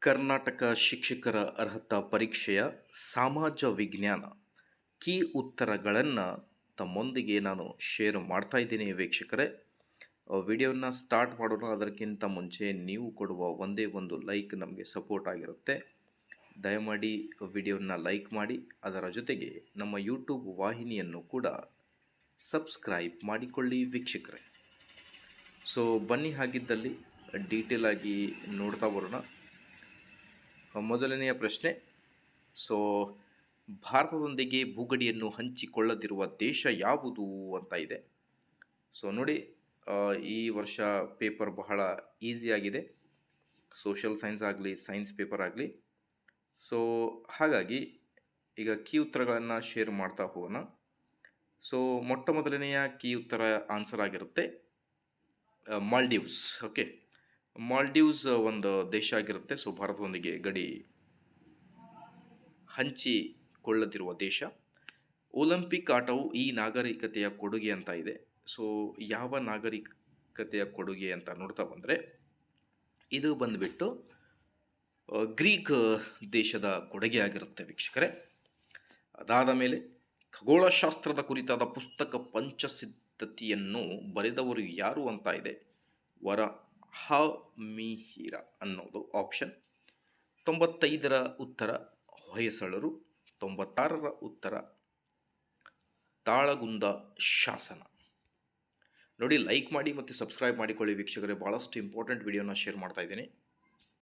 ಕರ್ನಾಟಕ ಶಿಕ್ಷಕರ ಅರ್ಹತಾ ಪರೀಕ್ಷೆಯ ಸಮಾಜ ವಿಜ್ಞಾನ ಕೀ ಉತ್ತರಗಳನ್ನು ತಮ್ಮೊಂದಿಗೆ ನಾನು ಶೇರ್ ಮಾಡ್ತಾ ಇದ್ದೀನಿ ವೀಕ್ಷಕರೇ. ವಿಡಿಯೋನ ಸ್ಟಾರ್ಟ್ ಮಾಡೋಣ. ಅದಕ್ಕಿಂತ ಮುಂಚೆ ನೀವು ಕೊಡುವ ಒಂದೇ ಒಂದು ಲೈಕ್ ನಮಗೆ ಸಪೋರ್ಟ್ ಆಗಿರುತ್ತೆ. ದಯಮಾಡಿ ವಿಡಿಯೋನ ಲೈಕ್ ಮಾಡಿ, ಅದರ ಜೊತೆಗೆ ನಮ್ಮ ಯೂಟ್ಯೂಬ್ ವಾಹಿನಿಯನ್ನು ಕೂಡ ಸಬ್ಸ್ಕ್ರೈಬ್ ಮಾಡಿಕೊಳ್ಳಿ ವೀಕ್ಷಕರೇ. ಸೊ ಬನ್ನಿ, ಹಾಗಿದ್ದಲ್ಲಿ ಡೀಟೇಲ್ ಆಗಿ ನೋಡ್ತಾ ಬರೋಣ. ಮೊದಲನೆಯ ಪ್ರಶ್ನೆ. ಸೊ ಭಾರತದೊಂದಿಗೆ ಭೂಗಡಿಯನ್ನು ಹಂಚಿಕೊಳ್ಳದಿರುವ ದೇಶ ಯಾವುದು ಅಂತ ಇದೆ. ಸೊ ನೋಡಿ, ಈ ವರ್ಷ ಪೇಪರ್ ಬಹಳ ಈಸಿಯಾಗಿದೆ, ಸೋಷಿಯಲ್ ಸೈನ್ಸ್ ಆಗಲಿ ಸೈನ್ಸ್ ಪೇಪರ್ ಆಗಲಿ. ಸೊ ಹಾಗಾಗಿ ಈಗ ಕೀ ಉತ್ತರಗಳನ್ನು ಶೇರ್ ಮಾಡ್ತಾ ಹೋಗೋಣ. ಸೊ ಮೊಟ್ಟ ಮೊದಲನೆಯ ಕೀ ಉತ್ತರ ಆನ್ಸರ್ ಆಗಿರುತ್ತೆ ಮಾಲ್ಡೀವ್ಸ್. ಓಕೆ, ಮಾಲ್ಡೀವ್ಸ್ ಒಂದು ದೇಶ ಆಗಿರುತ್ತೆ. ಸೊ ಭಾರತದೊಂದಿಗೆ ಗಡಿ ಹಂಚಿಕೊಳ್ಳದಿರುವ ದೇಶ. ಒಲಿಂಪಿಕ್ ಆಟವು ಈ ನಾಗರಿಕತೆಯ ಕೊಡುಗೆ ಅಂತ ಇದೆ. ಸೊ ಯಾವ ನಾಗರಿಕತೆಯ ಕೊಡುಗೆ ಅಂತ ನೋಡ್ತಾ ಬಂದರೆ ಇದು ಬಂದುಬಿಟ್ಟು ಗ್ರೀಕ್ ದೇಶದ ಕೊಡುಗೆ ಆಗಿರುತ್ತೆ ವೀಕ್ಷಕರೇ. ಅದಾದ ಮೇಲೆ ಖಗೋಳಶಾಸ್ತ್ರದ ಕುರಿತಾದ ಪುಸ್ತಕ ಪಂಚಸಿದ್ಧತೆಯನ್ನು ಬರೆದವರು ಯಾರು ಅಂತ ಇದೆ. ವರಹಮಿಹಿರ ಅನ್ನೋದು ಆಪ್ಷನ್. 95ರ ಉತ್ತರ ಹೊಯ್ಸಳರು. 96ರ ಉತ್ತರ ತಾಳಗುಂದ ಶಾಸನ. ನೋಡಿ, ಲೈಕ್ ಮಾಡಿ ಮತ್ತು ಸಬ್ಸ್ಕ್ರೈಬ್ ಮಾಡಿಕೊಳ್ಳಿ ವೀಕ್ಷಕರೇ. ಭಾಳಷ್ಟು ಇಂಪಾರ್ಟೆಂಟ್ ವಿಡಿಯೋನ ಶೇರ್ ಮಾಡ್ತಾ ಇದ್ದೀನಿ.